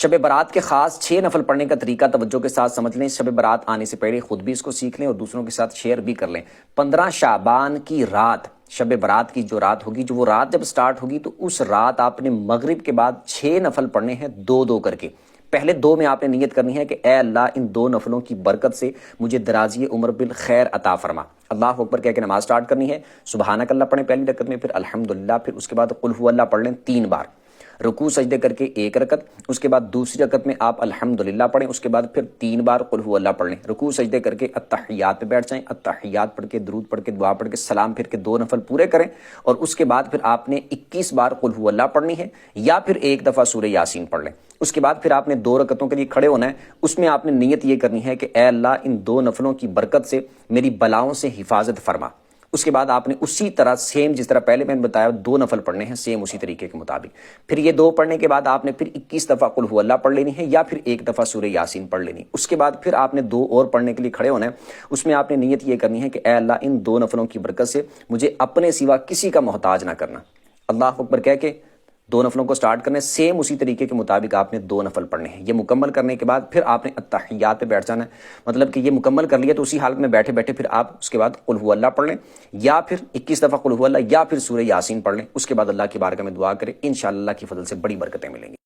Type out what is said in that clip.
شب برات کے خاص 6 نفل پڑھنے کا طریقہ توجہ کے ساتھ سمجھ لیں. شب برات آنے سے پہلے خود بھی اس کو سیکھ لیں اور دوسروں کے ساتھ شیئر بھی کر لیں. 15 شعبان کی رات، شب برات کی جو رات ہوگی، جو وہ رات جب سٹارٹ ہوگی تو اس رات آپ نے مغرب کے بعد 6 نفل پڑھنے ہیں، 2 کر کے. پہلے 2 میں آپ نے نیت کرنی ہے کہ اے اللہ ان 2 نفلوں کی برکت سے مجھے درازی عمر بالخیر عطا فرما. اللہ اکبر کہہ کے نماز سٹارٹ کرنی ہے. سبحانک اللہ پڑھیں پہلی رکعت میں، پھر الحمدللہ، پھر اس کے بعد قل هو اللہ پڑھ لیں 3 بار. رکوع سجدے کر کے 1 رکعت، اس کے بعد دوسری رکعت میں آپ الحمدللہ پڑھیں، اس کے بعد پھر 3 بار قل هو اللہ پڑھ لیں. رکوع سجدے کر کے اتحیات پہ بیٹھ جائیں، اتحیات پڑھ کے درود پڑھ کے دعا پڑھ کے سلام پھر کے 2 نفل پورے کریں، اور اس کے بعد پھر آپ نے 21 بار قل هو اللہ پڑھنی ہے یا پھر 1 دفعہ سورہ یاسین پڑھ لیں. اس کے بعد پھر آپ نے 2 رکعتوں کے لیے کھڑے ہونا ہے. اس میں آپ نے نیت یہ کرنی ہے کہ اے اللہ ان 2 نفلوں کی برکت سے میری بلاؤں سے حفاظت فرما. اس کے بعد آپ نے اسی طرح سیم جس طرح پہلے میں نے بتایا 2 نفل پڑھنے ہیں، سیم اسی طریقے کے مطابق. پھر یہ 2 پڑھنے کے بعد آپ نے پھر 21 دفعہ قل هو اللہ پڑھ لینی ہے یا پھر 1 دفعہ سورہ یاسین پڑھ لینی. اس کے بعد پھر آپ نے 2 اور پڑھنے کے لیے کھڑے ہونا ہے. اس میں آپ نے نیت یہ کرنی ہے کہ اے اللہ ان 2 نفلوں کی برکت سے مجھے اپنے سوا کسی کا محتاج نہ کرنا. اللہ اکبر کہہ کے 2 نفلوں کو سٹارٹ کرنے، سیم اسی طریقے کے مطابق آپ نے 2 نفل پڑھنے ہیں. یہ مکمل کرنے کے بعد پھر آپ نے اتحیات پہ بیٹھ جانا ہے. مطلب کہ یہ مکمل کر لیا تو اسی حالت میں بیٹھے بیٹھے پھر آپ اس کے بعد قل هو اللہ پڑھ لیں یا پھر 21 دفعہ قل هو اللہ یا پھر سورہ یاسین پڑھ لیں. اس کے بعد اللہ کی بارگاہ میں دعا کریں، انشاءاللہ اللہ کی فضل سے بڑی برکتیں ملیں گی.